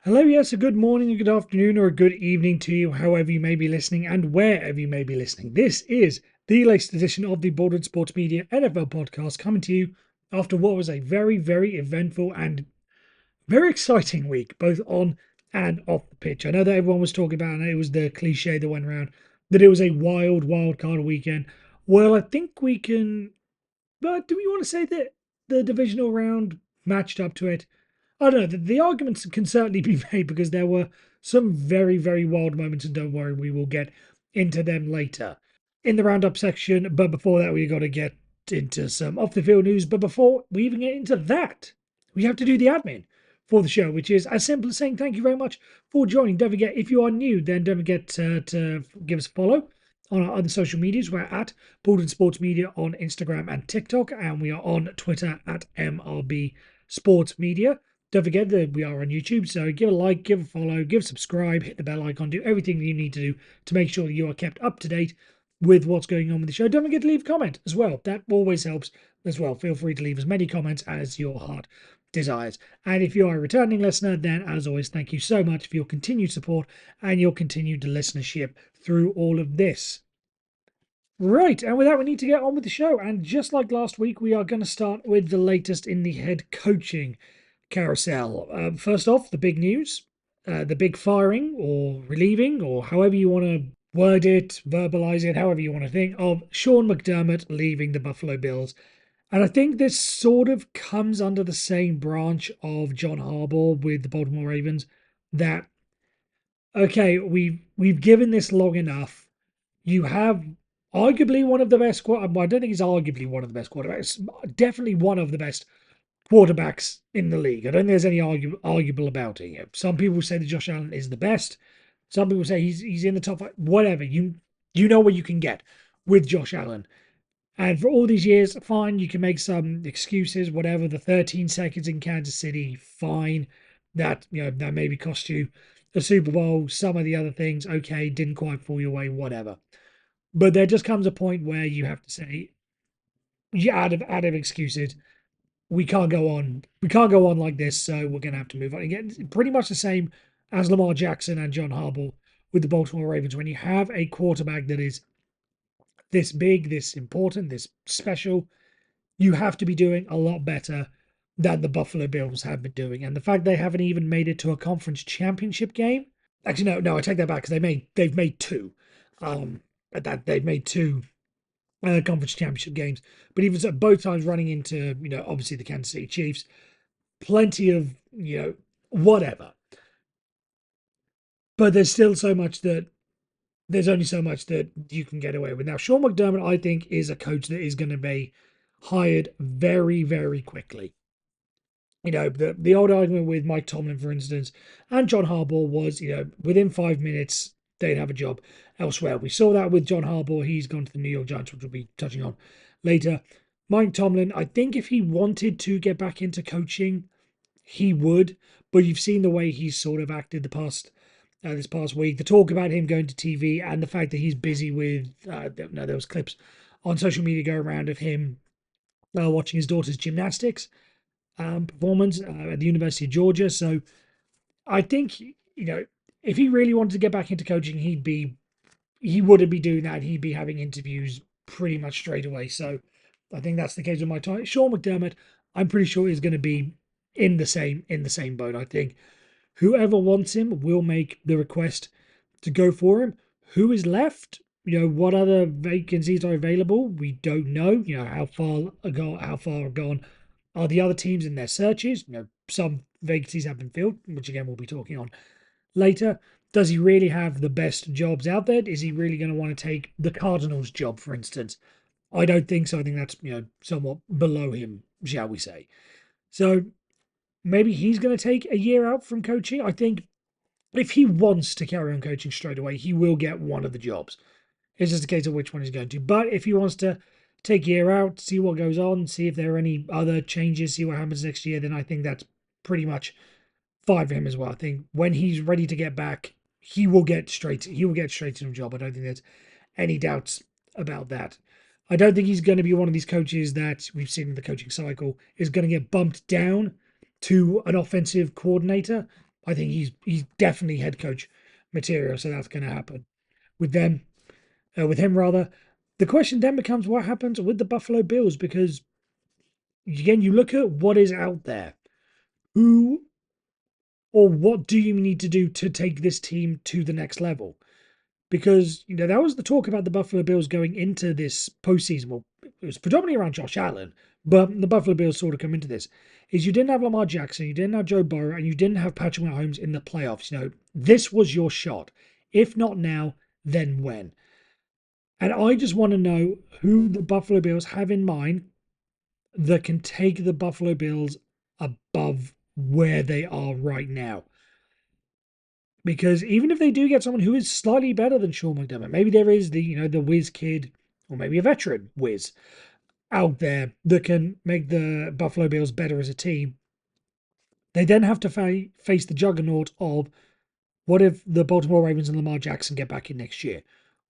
Hello, yes, a good morning, a good afternoon, or a good evening to you, however you may be listening and wherever you may be listening. This is the latest edition of the Bordered Sports Media NFL podcast coming to you after what was a very, very eventful and very exciting week, both on and off the pitch. I know that everyone was talking about, and it was the cliche that went around, that it was a wild card weekend. Well, I think we can, but do we want to say that the divisional round matched up to it? I don't know. The arguments can certainly be made because there were some very, very wild moments, and don't worry, we will get into them later in the roundup section. But before that, we got to get into some off the field news. But before we even get into that, we have to do the admin for the show, which is as simple as saying thank you very much for joining. Don't forget, if you are new, then don't forget to give us a follow on our other social medias. We're at Bolden Sports Media on Instagram and TikTok, and we are on Twitter at MRB Sports Media. Don't forget that we are on YouTube, so give a like, give a follow, give a subscribe, hit the bell icon, do everything you need to do to make sure that you are kept up to date with what's going on with the show. Don't forget to leave a comment as well. That always helps as well. Feel free to leave as many comments as your heart desires. And if you are a returning listener, then as always, thank you so much for your continued support and your continued listenership through all of this. Right, and with that, we need to get on with the show. And just like last week, we are going to start with the latest in the head coaching carousel. First off, the big news, the big firing or relieving, or however you want to word it, verbalize it, however you want to think, of Sean McDermott leaving the Buffalo Bills. And I think this sort of comes under the same branch of John Harbaugh with the Baltimore Ravens. That okay, we've given this long enough. You have arguably one of the best. Well, I don't think he's arguably one of the best quarterbacks. Definitely one of the best quarterbacks in the league. I don't think there's any arguable about it. Some people say that Josh Allen is the best. Some people say he's in the top five. Whatever. You know what you can get with Josh Allen. And for all these years, fine, you can make some excuses, whatever. The 13 seconds in Kansas City, fine. That maybe cost you a Super Bowl. Some of the other things, okay, didn't quite fall your way, whatever. But there just comes a point where you have to say, yeah, out of excuses, we can't go on. We can't go on like this, so we're going to have to move on. Again, pretty much the same as Lamar Jackson and John Harbaugh with the Baltimore Ravens. When you have a quarterback that is this big, this important, this special, you have to be doing a lot better than the Buffalo Bills have been doing. And the fact they haven't even made it to a conference championship game. Actually, no, I take that back because they've made two. They've made two conference championship games. But even so, both times running into, obviously the Kansas City Chiefs, plenty of, whatever. But there's only so much that you can get away with. Now, Sean McDermott, I think, is a coach that is going to be hired very, very quickly. The old argument with Mike Tomlin, for instance, and John Harbaugh was, within 5 minutes, they'd have a job elsewhere. We saw that with John Harbaugh. He's gone to the New York Giants, which we'll be touching on later. Mike Tomlin, I think if he wanted to get back into coaching, he would, but you've seen the way he's sort of acted this past week. The talk about him going to TV and the fact that he's busy with, there was clips on social media go around of him watching his daughter's gymnastics performance at the University of Georgia. So I think, if he really wanted to get back into coaching, he wouldn't be doing that. He'd be having interviews pretty much straight away. So I think that's the case with my time. Sean McDermott, I'm pretty sure is going to be in the same boat. I think whoever wants him will make the request to go for him. Who is left? What other vacancies are available? We don't know. How far gone are the other teams in their searches? Some vacancies have been filled, which again we'll be talking on later. Does he really have the best jobs out there? Is he really going to want to take the Cardinals' job, for instance? I don't think so. I think that's somewhat below him, shall we say. So maybe he's going to take a year out from coaching. I think if he wants to carry on coaching straight away, he will get one of the jobs. It's just a case of which one he's going to. But if he wants to take a year out, see what goes on, see if there are any other changes, see what happens next year, then I think that's pretty much fine for him as well. I think when he's ready to get back, he will get straight to the job. I don't think there's any doubts about that. I don't think he's going to be one of these coaches that we've seen in the coaching cycle is going to get bumped down to an offensive coordinator. I think he's definitely head coach material, so that's going to happen with them, with him rather. The question then becomes what happens with the Buffalo Bills, because again, you look at what is out there. Who or what do you need to do to take this team to the next level? Because, that was the talk about the Buffalo Bills going into this postseason. Well, it was predominantly around Josh Allen, but the Buffalo Bills sort of come into this. Is you didn't have Lamar Jackson, you didn't have Joe Burrow, and you didn't have Patrick Mahomes in the playoffs. This was your shot. If not now, then when? And I just want to know who the Buffalo Bills have in mind that can take the Buffalo Bills above where they are right now. Because even if they do get someone who is slightly better than Sean McDermott, maybe there is the whiz kid, or maybe a veteran whiz out there that can make the Buffalo Bills better as a team. They then have to face the juggernaut of what if the Baltimore Ravens and Lamar Jackson get back in next year?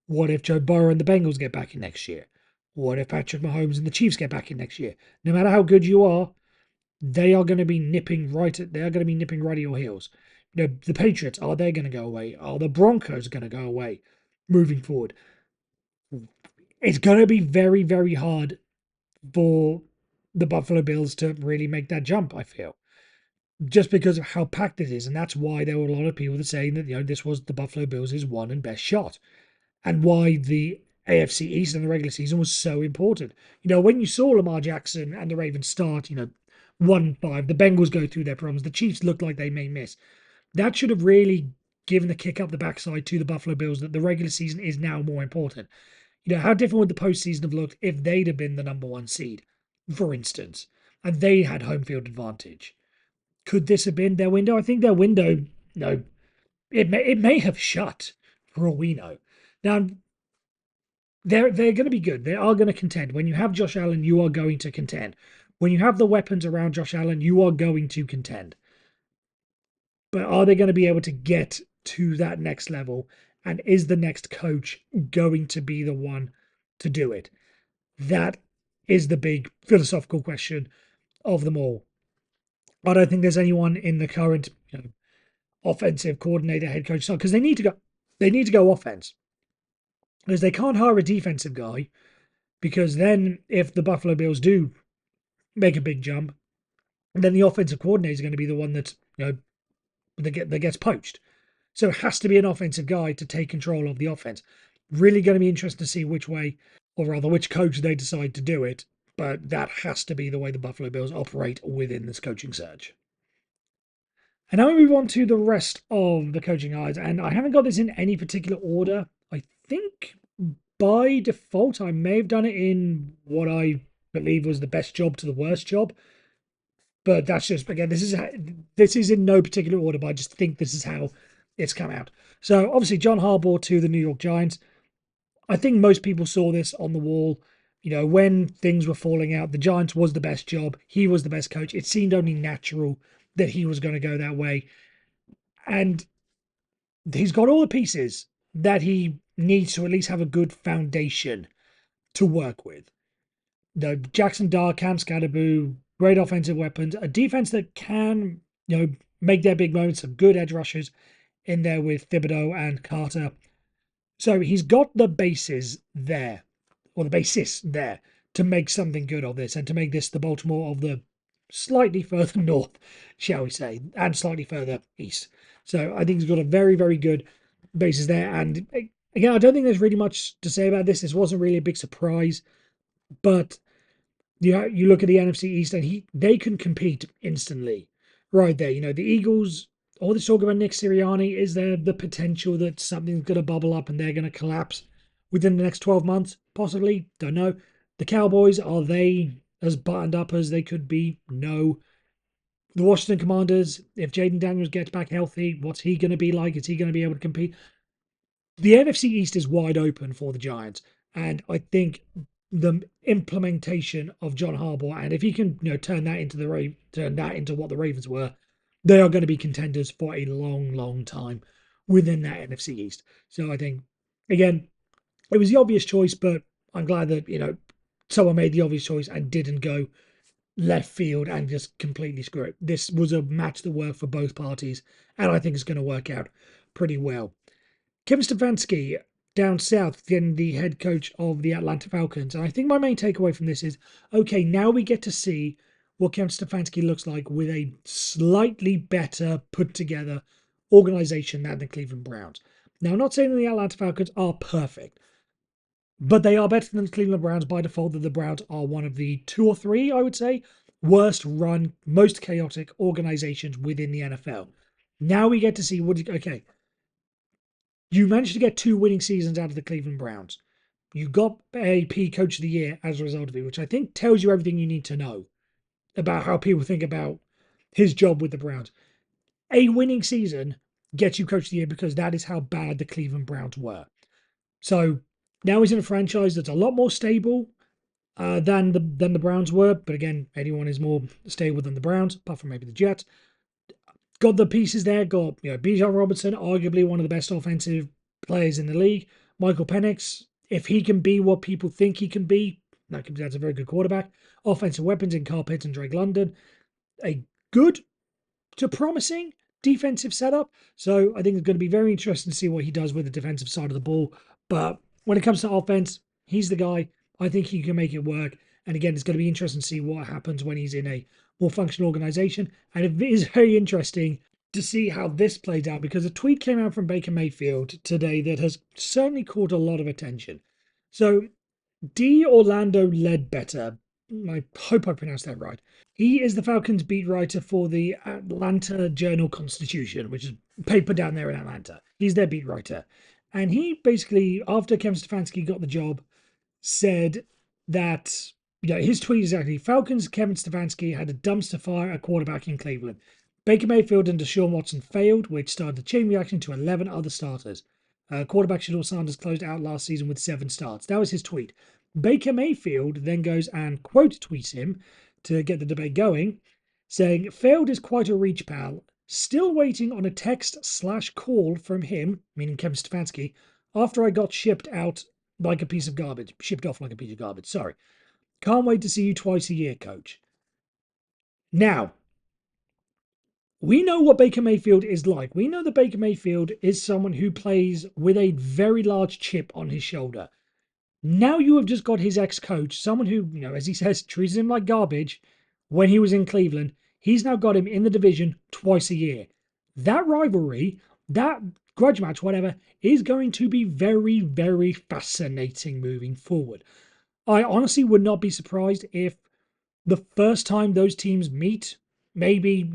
What if Joe Burrow and the Bengals get back in next year? What if Patrick Mahomes and the Chiefs get back in next year? No matter how good you are, they are going to be nipping right at your heels. The Patriots, are they going to go away? Are the Broncos going to go away moving forward? It's going to be very, very hard for the Buffalo Bills to really make that jump, I feel, just because of how packed it is. And that's why there were a lot of people that saying that, this was the Buffalo Bills' one and best shot, and why the AFC East in the regular season was so important. When you saw Lamar Jackson and the Ravens start, 1-5, the Bengals go through their problems, the Chiefs look like they may miss. That should have really given the kick up the backside to the Buffalo Bills that the regular season is now more important. How different would the postseason have looked if they'd have been the number one seed, for instance, and they had home field advantage? Could this have been their window? I think their window, no, it may have shut for all we know. Now, they're going to be good. They are going to contend. When you have Josh Allen, you are going to contend. When you have the weapons around Josh Allen, you are going to contend. But are they going to be able to get to that next level? And is the next coach going to be the one to do it? That is the big philosophical question of them all. I don't think there's anyone in the current offensive coordinator, head coach, because they need to go. They need to go offense, because they can't hire a defensive guy. Because then, if the Buffalo Bills do make a big jump, then the offensive coordinator is going to be the one that that gets poached. So it has to be an offensive guy to take control of the offense. Really going to be interesting to see which way, or rather which coach they decide to do it. But that has to be the way the Buffalo Bills operate within this coaching search. And now we move on to the rest of the coaching hires. And I haven't got this in any particular order. I think by default, I may have done it in what I believe was the best job to the worst job. But that's just, again, this is in no particular order, but I just think this is how it's come out. So obviously John Harbaugh to the New York Giants. I think most people saw this on the wall. When things were falling out, the Giants was the best job. He was the best coach. It seemed only natural that he was going to go that way. And he's got all the pieces that he needs to at least have a good foundation to work with. Jackson Dart, Cam Scadaboo, great offensive weapons, a defense that can, make their big moments, some good edge rushers in there with Thibodeau and Carter. So he's got the bases there, or the basis there, to make something good of this and to make this the Baltimore of the slightly further north, shall we say, and slightly further east. So I think he's got a very, very good basis there. And again, I don't think there's really much to say about this. This wasn't really a big surprise, but you look at the NFC East and they can compete instantly right there. The Eagles, all this talk about Nick Sirianni, is there the potential that something's going to bubble up and they're going to collapse within the next 12 months? Possibly. Don't know. The Cowboys, are they as buttoned up as they could be? No. The Washington Commanders, if Jaden Daniels gets back healthy, what's he going to be like? Is he going to be able to compete? The NFC East is wide open for the Giants. And I think the implementation of John Harbaugh, and if he can turn that into what the Ravens were, they are going to be contenders for a long, long time within that NFC East. So I think, again, it was the obvious choice, but I'm glad that someone made the obvious choice and didn't go left field and just completely screw it. This was a match that worked for both parties, and I think it's going to work out pretty well. Kevin Stefanski down south, then the head coach of the Atlanta Falcons. And I think my main takeaway from this is, okay, now we get to see what Kevin Stefanski looks like with a slightly better put together organization than the Cleveland Browns. Now, I'm not saying that the Atlanta Falcons are perfect, but they are better than the Cleveland Browns by default. That the Browns are one of the 2 or 3, I would say, worst run, most chaotic organizations within the NFL. Now we get to see okay, you managed to get 2 winning seasons out of the Cleveland Browns. You got AP Coach of the Year as a result of it, which I think tells you everything you need to know about how people think about his job with the Browns. A winning season gets you Coach of the Year because that is how bad the Cleveland Browns were. So now he's in a franchise that's a lot more stable than the Browns were. But again, anyone is more stable than the Browns, apart from maybe the Jets. Got the pieces there. Got Bijan Robinson, arguably one of the best offensive players in the league. Michael Penix, if he can be what people think he can be, that's a very good quarterback. Offensive weapons in Kyle Pitts and Drake London. A good to promising defensive setup. So I think it's going to be very interesting to see what he does with the defensive side of the ball. But when it comes to offense, he's the guy. I think he can make it work. And again, it's going to be interesting to see what happens when he's in a more functional organization. And it is very interesting to see how this plays out because a tweet came out from Baker Mayfield today that has certainly caught a lot of attention. So D. Orlando Ledbetter, I hope I pronounced that right. He is the Falcons beat writer for the Atlanta Journal-Constitution, which is paper down there in Atlanta. He's their beat writer. And he basically, after Kevin Stefanski got the job, said that, his tweet is actually Falcons Kevin Stefanski had a dumpster fire at quarterback in Cleveland. Baker Mayfield and Deshaun Watson failed, which started a chain reaction to 11 other starters. Quarterback Shedeur Sanders closed out last season with 7 starts. That was his tweet. Baker Mayfield then goes and quote tweets him to get the debate going, saying, failed is quite a reach, pal. Still waiting on a text/call from him, meaning Kevin Stefanski, after I got shipped off like a piece of garbage. Sorry. Can't wait to see you twice a year, coach. Now, we know what Baker Mayfield is like. We know that Baker Mayfield is someone who plays with a very large chip on his shoulder. Now you have just got his ex-coach, someone who, as he says, treated him like garbage when he was in Cleveland. He's now got him in the division twice a year. That rivalry, that grudge match, whatever, is going to be very, very fascinating moving forward. I honestly would not be surprised if the first time those teams meet, maybe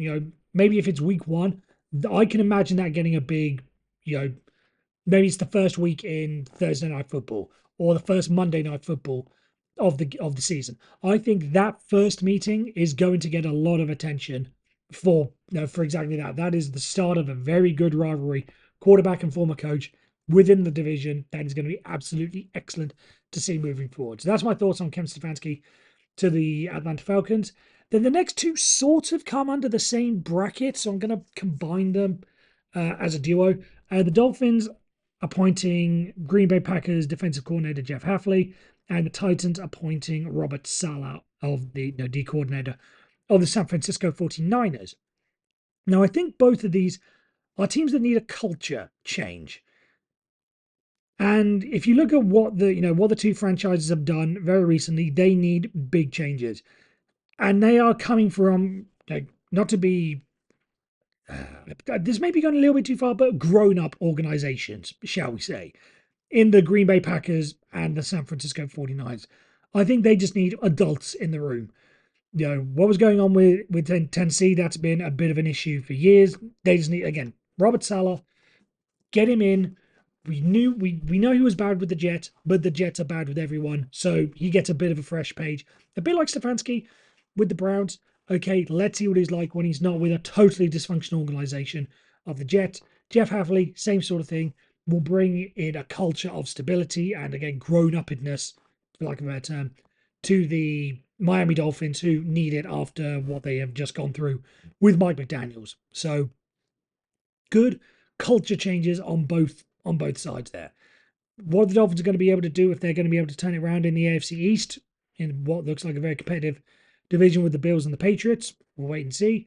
if it's week 1, I can imagine that getting a big, maybe it's the first week in Thursday Night Football or the first Monday Night Football of the season. I think that first meeting is going to get a lot of attention for exactly that. That is the start of a very good rivalry, quarterback and former coach within the division. That is going to be absolutely excellent to see moving forward. So that's my thoughts on Kevin Stefanski to the Atlanta Falcons. Then the next 2 sort of come under the same bracket, so I'm going to combine them as a duo. The Dolphins appointing Green Bay Packers defensive coordinator Jeff Hafley, and the Titans appointing Robert Saleh of the D coordinator of the San Francisco 49ers. Now, I think both of these are teams that need a culture change. And if you look at what the 2 franchises have done very recently, they need big changes. And they are coming from, not to be, this may be going a little bit too far, but grown-up organizations, shall we say, in the Green Bay Packers and the San Francisco 49ers. I think they just need adults in the room. What was going on with Tennessee, that's been a bit of an issue for years. They just need, again, Robert Saleh, get him in. We know he was bad with the Jets, but the Jets are bad with everyone, so he gets a bit of a fresh page. A bit like Stefanski with the Browns. Okay, let's see what he's like when he's not with a totally dysfunctional organization of the Jets. Jeff Hafley, same sort of thing, will bring in a culture of stability and, again, grown-upness, for lack of a better term, to the Miami Dolphins, who need it after what they have just gone through with Mike McDaniels. So, good culture changes on both sides there. What are the Dolphins going to be able to do if they're going to be able to turn it around in the AFC East in what looks like a very competitive division with the Bills and the Patriots. We'll wait and see.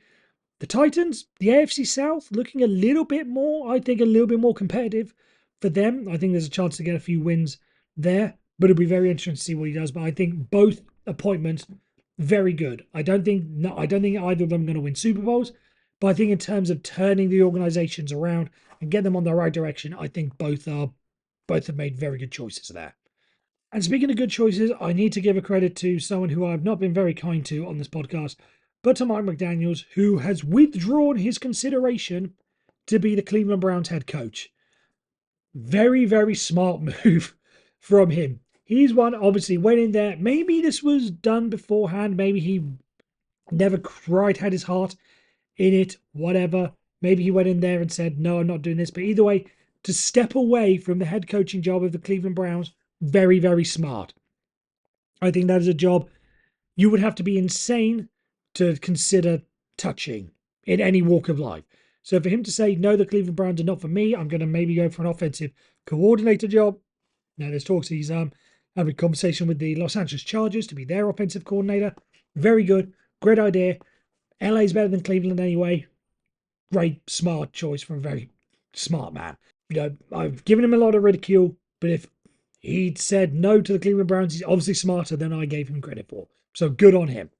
The Titans, the AFC South, looking a little bit more, I think, a little bit more competitive for them. I think there's a chance to get a few wins there, but it'll be very interesting to see what he does. But I think both appointments very good. I don't think either of them are going to win Super Bowls, but I think in terms of turning the organizations around and get them on the right direction, I think both have made very good choices there. And speaking of good choices, I need to give a credit to someone who I've not been very kind to on this podcast, but to Mike McDaniels, who has withdrawn his consideration to be the Cleveland Browns head coach. Very, very smart move from him. He's one, obviously, went in there. Maybe this was done beforehand. Maybe he never quite had his heart in it, whatever. Maybe he went in there and said, no, I'm not doing this. But either way, to step away from the head coaching job of the Cleveland Browns, very, very smart. I think that is a job you would have to be insane to consider touching in any walk of life. So for him to say, no, the Cleveland Browns are not for me, I'm going to maybe go for an offensive coordinator job. Now there's talks he's having a conversation with the Los Angeles Chargers to be their offensive coordinator. Very good. Great idea. LA's better than Cleveland anyway. Great, smart choice from a very smart man. I've given him a lot of ridicule, but if he'd said no to the Cleveland Browns, he's obviously smarter than I gave him credit for. So good on him.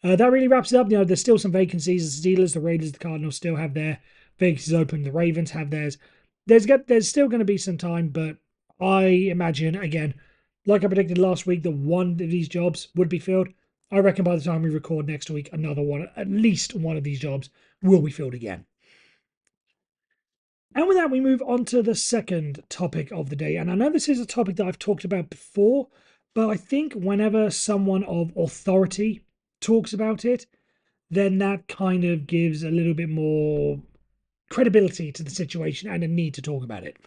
That really wraps it up. There's still some vacancies. The Steelers, the Raiders, the Cardinals still have their vacancies open. The Ravens have theirs. There's still going to be some time, but I imagine, again, like I predicted last week, that one of these jobs would be filled. I reckon by the time we record next week, another one, at least one of these jobs will be filled again. And with that, we move on to the second topic of the day. And I know this is a topic that I've talked about before, but I think whenever someone of authority talks about it, then that kind of gives a little bit more credibility to the situation and a need to talk about it.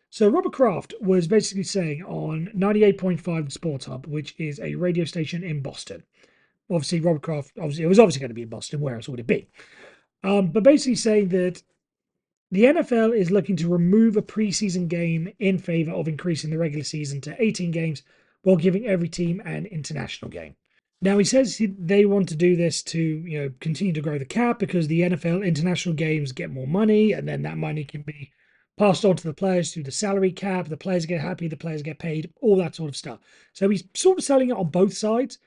So Robert Kraft was basically saying on 98.5 Sports Hub, which is a radio station in Boston. Obviously, Robert Kraft, it was obviously going to be in Boston. Where else would it be? But basically saying that the NFL is looking to remove a preseason game in favor of increasing the regular season to 18 games while giving every team an international game. Now, he says they want to do this to, continue to grow the cap because the NFL international games get more money, and then that money can be passed on to the players through the salary cap. The players get happy, the players get paid, all that sort of stuff. So he's sort of selling it on both sides,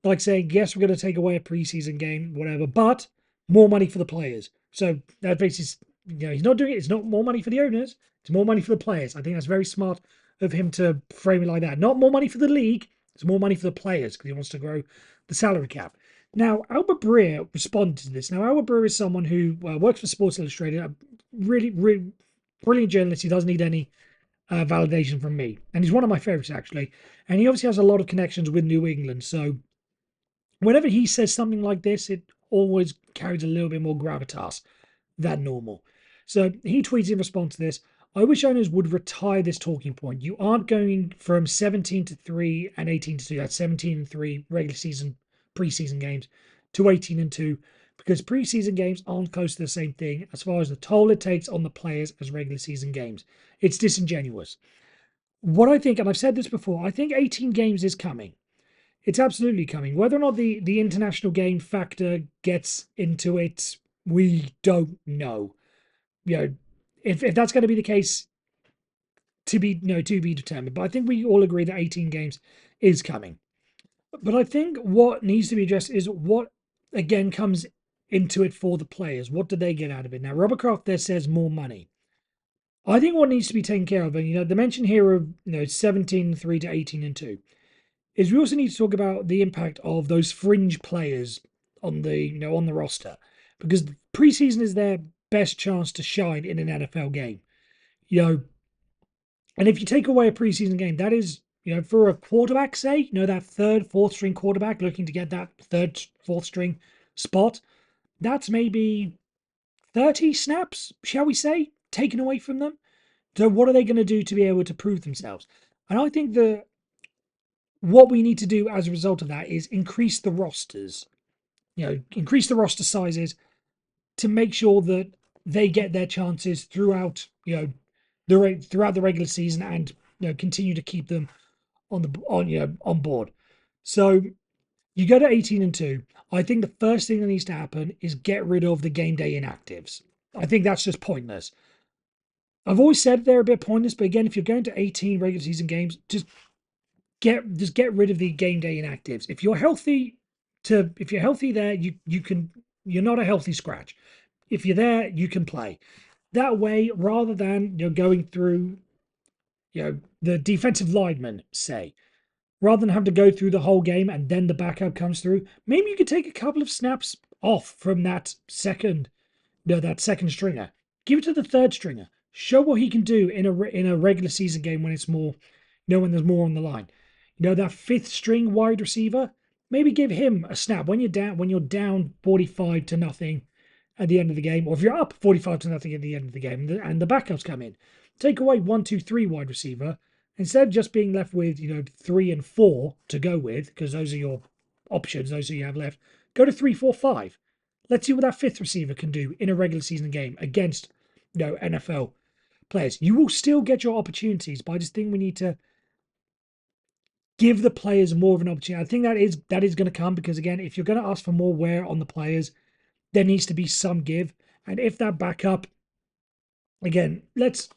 like saying, yes, we're going to take away a preseason game, whatever, but more money for the players. So that basically, he's not doing it. It's not more money for the owners. It's more money for the players. I think that's very smart of him to frame it like that. Not more money for the league. It's more money for the players because he wants to grow the salary cap. Now, Albert Breer responded to this. Now, Albert Breer is someone who works for Sports Illustrated, a really, really brilliant journalist. He doesn't need any validation from me. And he's one of my favorites, actually. And he obviously has a lot of connections with New England. So whenever he says something like this, it always carries a little bit more gravitas than normal. So he tweets in response to this, I wish owners would retire this talking point. You aren't going from 17-3 and 18-2, that's 17-3 regular season, preseason games, to 18-2, because preseason games aren't close to the same thing as far as the toll it takes on the players as regular season games. It's disingenuous. What I think, and I've said this before, I think 18 games is coming. It's absolutely coming. Whether or not the international game factor gets into it, we don't know. If that's going to be the case, to be determined. But I think we all agree that 18 games is coming. But I think what needs to be addressed is what again comes into it for the players. What do they get out of it? Now, Robert Kraft there says more money. I think what needs to be taken care of, and the mention here of 17-3 to 18-2, is we also need to talk about the impact of those fringe players on the on the roster, because preseason is their best chance to shine in an NFL game. And if you take away a preseason game, that is, for a quarterback, say, that third, fourth string quarterback looking to get that third, fourth string spot, that's maybe 30 snaps, shall we say, taken away from them. So what are they going to do to be able to prove themselves? And I think that what we need to do as a result of that is increase the rosters, increase the roster sizes to make sure that they get their chances throughout, throughout the regular season, and continue to keep them on board. So You go to 18-2. I think the first thing that needs to happen is get rid of the game day inactives. I think that's just pointless. I've always said they're a bit pointless, but again, if you're going to 18 regular season games, just get rid of the game day inactives. If you're healthy there, you're not a healthy scratch. If you're there, you can play. That way, rather than going through the defensive lineman, say, rather than have to go through the whole game and then the backup comes through, maybe you could take a couple of snaps off from that second stringer. Give it to the third stringer. Show what he can do in a regular season game when it's more, when there's more on the line. That fifth string wide receiver. Maybe give him a snap when you're down 45-0 at the end of the game, or if you're up 45-0 at the end of the game, and the backups come in. Take away 1, 2, 3 wide receiver instead of just being left with 3 and 4 to go with, because those are your options, those are you have left. Go to 3, 4, 5. Let's see what that fifth receiver can do in a regular season game against NFL players. You will still get your opportunities, but I just think we need to give the players more of an opportunity. I think that is going to come because again, if you're going to ask for more wear on the players, there needs to be some give. And if that backup, again, let's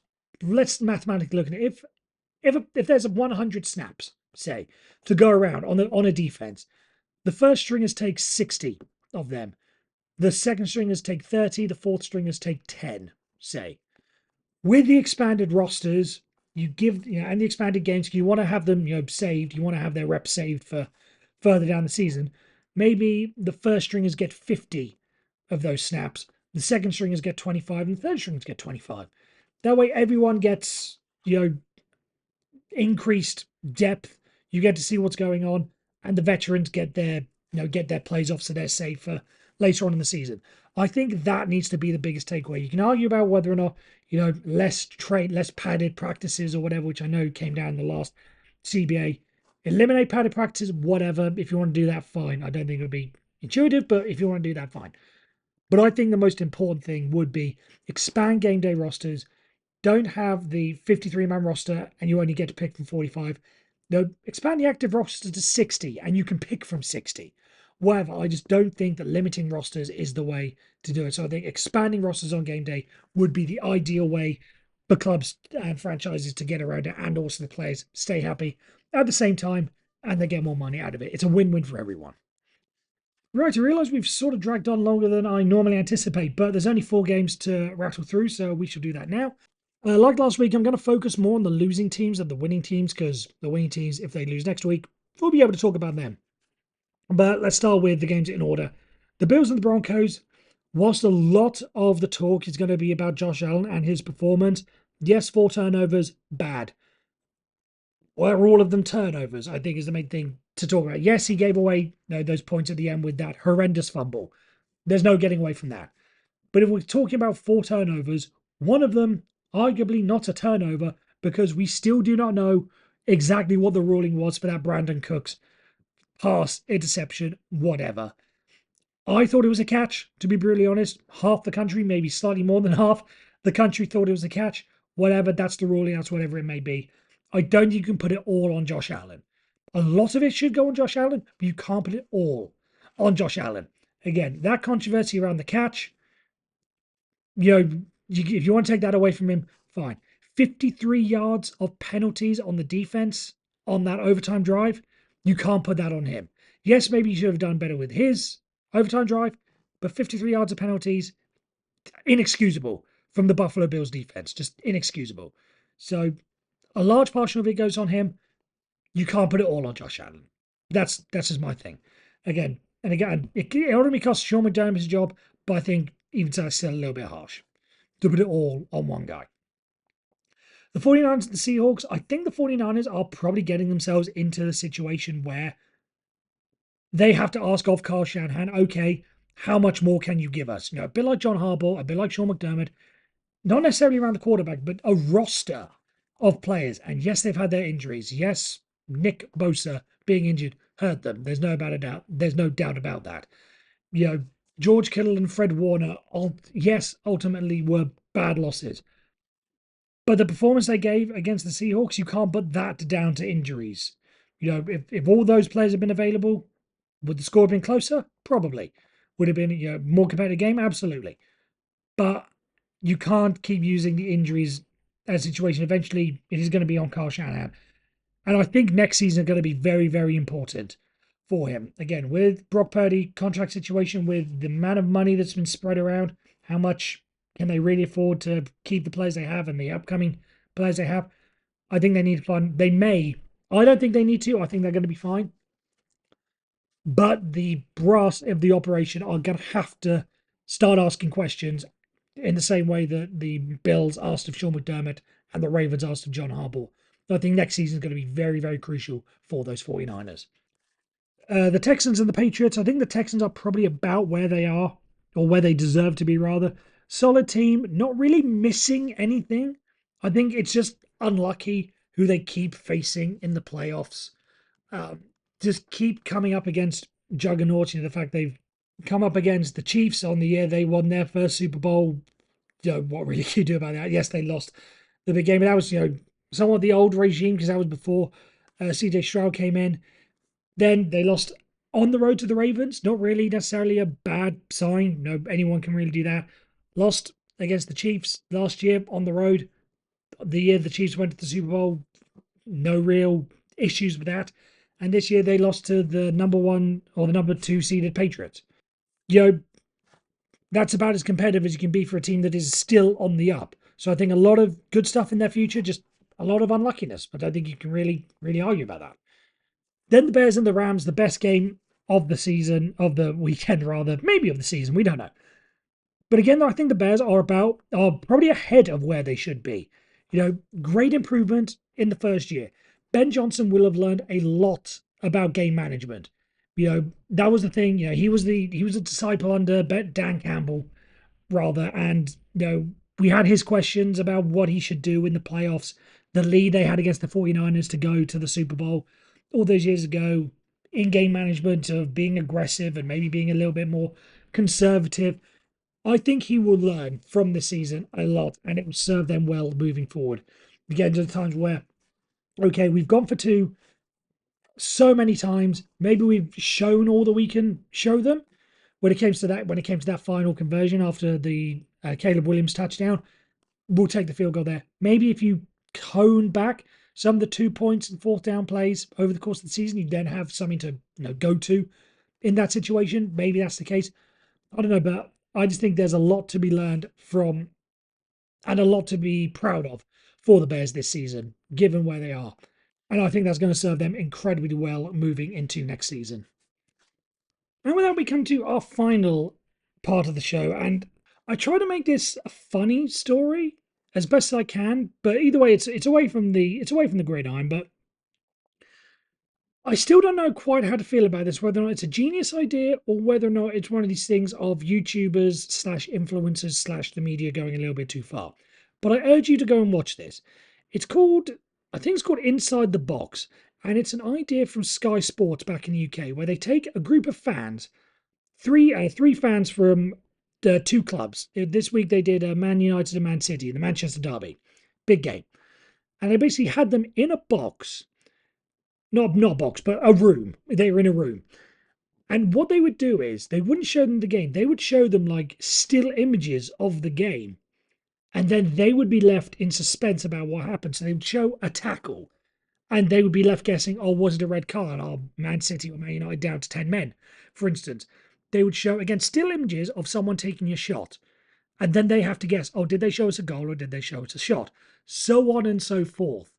mathematically look at it. If there's 100 snaps, say, to go around on a defense, the first stringers take 60 of them. The second stringers take 30, the fourth stringers take 10, say. With the expanded rosters, and the expanded games, you want to have them, saved. You want to have their reps saved for further down the season. Maybe the first stringers get 50 of those snaps. The second stringers get 25, and the third stringers get 25. That way, everyone gets, increased depth. You get to see what's going on, and the veterans get their plays off so they're safe for later on in the season. I think that needs to be the biggest takeaway. You can argue about whether or not less padded practices or whatever, which I know came down in the last CBA. Eliminate padded practices, whatever. If you want to do that, fine. I don't think it would be intuitive, but if you want to do that, fine. But I think the most important thing would be expand game day rosters. Don't have the 53-man roster and you only get to pick from 45. No, expand the active roster to 60 and you can pick from 60. Whatever, I just don't think that limiting rosters is the way to do it. So I think expanding rosters on game day would be the ideal way for clubs and franchises to get around it, and also the players stay happy at the same time and they get more money out of it. It's a win-win for everyone. Right, I realise we've sort of dragged on longer than I normally anticipate, but there's only 4 games to rattle through, so we shall do that now. Like last week, I'm going to focus more on the losing teams than the winning teams, because the winning teams, if they lose next week, we'll be able to talk about them. But let's start with the games in order. The Bills and the Broncos, whilst a lot of the talk is going to be about Josh Allen and his performance, yes, 4 turnovers, bad. Were all of them turnovers, I think is the main thing to talk about. Yes, he gave away those points at the end with that horrendous fumble. There's no getting away from that. But if we're talking about 4 turnovers, one of them arguably not a turnover because we still do not know exactly what the ruling was for that Brandon Cooks pass, interception, whatever. I thought it was a catch, to be brutally honest. Half the country, maybe slightly more than half the country thought it was a catch. Whatever, that's the ruling, that's whatever it may be. I don't think you can put it all on Josh Allen. A lot of it should go on Josh Allen, but you can't put it all on Josh Allen. Again, that controversy around the catch, if you want to take that away from him, fine. 53 yards of penalties on the defense on that overtime drive, you can't put that on him. Yes, maybe he should have done better with his overtime drive, but 53 yards of penalties, inexcusable from the Buffalo Bills defense, just inexcusable. So a large portion of it goes on him. You can't put it all on Josh Allen. That's just my thing. Again, it ultimately cost Sean McDermott his job, but I think even so, it's still a little bit harsh to put it all on one guy. The 49ers and the Seahawks, I think the 49ers are probably getting themselves into the situation where they have to ask of Kyle Shanahan, okay, how much more can you give us? A bit like John Harbaugh, a bit like Sean McDermott, not necessarily around the quarterback, but a roster of players. And yes, they've had their injuries. Yes, Nick Bosa being injured hurt them. There's no doubt about that. George Kittle and Fred Warner, yes, ultimately were bad losses. But the performance they gave against the Seahawks, you can't put that down to injuries. If all those players have been available, Would the score have been closer? Probably. Would it have been more competitive game? Absolutely. But you can't keep using the injuries as a situation. Eventually, it is going to be on Kyle Shanahan. And I think next season is going to be very, very important for him. Again, with Brock Purdy contract situation, with the amount of money that's been spread around, how much can they really afford to keep the players they have and the upcoming players they have? I think they need to find. They may. I don't think they need to. I think they're going to be fine. But the brass of the operation are going to have to start asking questions in the same way that the Bills asked of Sean McDermott and the Ravens asked of John Harbaugh. I think next season is going to be very, very crucial for those 49ers. The Texans and the Patriots, I think the Texans are probably about where they are, or where they deserve to be, rather. Solid team, not really missing anything. I think it's just unlucky who they keep facing in the playoffs. Just keep coming up against juggernauts. The fact they've come up against the Chiefs on the year they won their first Super Bowl. What really can you do about that? Yes, they lost the big game, but that was somewhat the old regime because that was before CJ Stroud came in. Then they lost on the road to the Ravens. Not really necessarily a bad sign. No, anyone can really do that. Lost against the Chiefs last year on the road. The year the Chiefs went to the Super Bowl, no real issues with that. And this year they lost to the number 1 or the number 2 seeded Patriots. That's about as competitive as you can be for a team that is still on the up. So I think a lot of good stuff in their future, just a lot of unluckiness. But I don't think you can really argue about that. Then the Bears and the Rams, the best game of the season, of the weekend rather, maybe of the season, we don't know. But again, I think the Bears are probably ahead of where they should be. Great improvement in the first year. Ben Johnson will have learned a lot about game management. That was the thing. He was a disciple under Dan Campbell, rather, and we had his questions about what he should do in the playoffs. The lead they had against the 49ers to go to the Super Bowl all those years ago, in game management of being aggressive and maybe being a little bit more conservative. I think he will learn from this season a lot, and it will serve them well moving forward. Again, to the times where, okay, we've gone for 2 so many times. Maybe we've shown all that we can show them. When it came to that final conversion after the Caleb Williams touchdown, we'll take the field goal there. Maybe if you cone back some of the 2 points and 4th down plays over the course of the season, you then have something to go to in that situation. Maybe that's the case. I don't know, but I just think there's a lot to be learned from and a lot to be proud of for the Bears this season, given where they are. And I think that's going to serve them incredibly well moving into next season. And with that, we come to our final part of the show. And I try to make this a funny story as best as I can, but either way, it's away from the gridiron. But I still don't know quite how to feel about this, whether or not it's a genius idea or whether or not it's one of these things of YouTubers / influencers / the media going a little bit too far. But I urge you to go and watch this. I think it's called Inside the Box, and it's an idea from Sky Sports back in the UK, where they take a group of fans, three fans from the 2 clubs. This week they did Man United and Man City, the Manchester Derby, big game, and they basically had them in a box. Not a box, but a room. They were in a room. And what they would do is they wouldn't show them the game. They would show them like still images of the game. And then they would be left in suspense about what happened. So they would show a tackle. And they would be left guessing, oh, was it a red card? Oh, Man City or Man United down to 10 men, for instance. They would show, again, still images of someone taking a shot. And then they have to guess, oh, did they show us a goal or did they show us a shot? So on and so forth.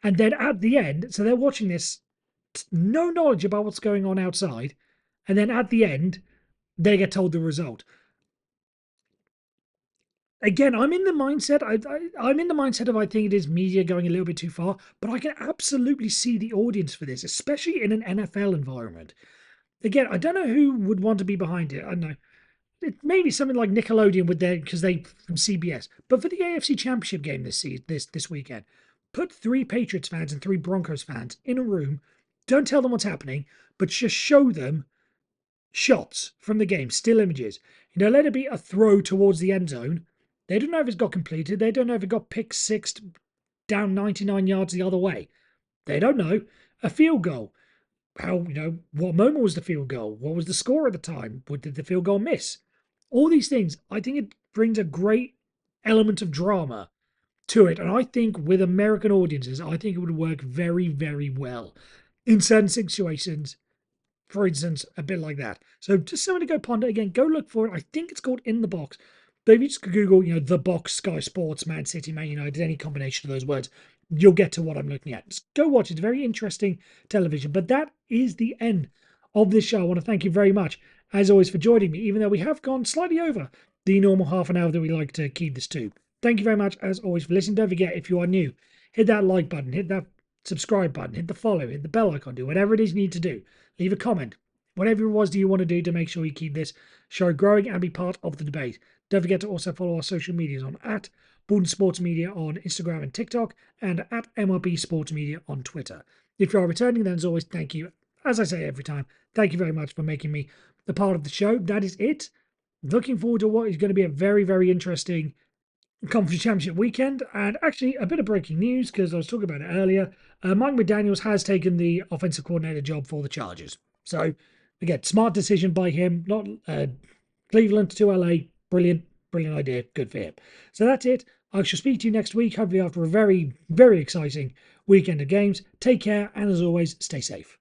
And then at the end, so they're watching this, no knowledge about what's going on outside. And then at the end, they get told the result. Again, I'm in the mindset. I'm in the mindset of I think it is media going a little bit too far, but I can absolutely see the audience for this, especially in an NFL environment. Again, I don't know who would want to be behind it. I don't know. It may be something like Nickelodeon with because they from CBS. But for the AFC Championship game this weekend, put 3 Patriots fans and 3 Broncos fans in a room. Don't tell them what's happening, but just show them shots from the game, still images. Let it be a throw towards the end zone. They don't know if it's got completed. They don't know if it got pick sixed down 99 yards the other way. They don't know. A field goal. how, what moment was the field goal? What was the score at the time? What did the field goal miss? All these things, I think it brings a great element of drama to it. And I think with American audiences, I think it would work very, very well in certain situations. For instance, a bit like that. So just something to go ponder again. Go look for it. I think it's called In the Box. But if you just Google, The Box, Sky Sports, Man City, Man United, any combination of those words, you'll get to what I'm looking at. Just go watch it. It's very interesting television. But that is the end of this show. I want to thank you very much, as always, for joining me, even though we have gone slightly over the normal half an hour that we like to keep this to. Thank you very much, as always, for listening. Don't forget, if you are new, hit that like button, hit that subscribe button, hit the follow, hit the bell icon, do whatever it is you need to do. Leave a comment. Whatever it was do you want to do to make sure you keep this show growing and be part of the debate. Don't forget to also follow our social medias on at Borden Sports Media on Instagram and TikTok, and at MRB Sports Media on Twitter. If you are returning, then as always, thank you. As I say every time, thank you very much for making me the part of the show. That is it. Looking forward to what is going to be a very, very interesting Conference Championship weekend. And actually, a bit of breaking news, because I was talking about it earlier. Mike McDaniels has taken the offensive coordinator job for the Chargers. So, again, smart decision by him. Not Cleveland to LA. Brilliant, brilliant idea. Good for him. So that's it. I shall speak to you next week, hopefully after a very, very exciting weekend of games. Take care, and as always, stay safe.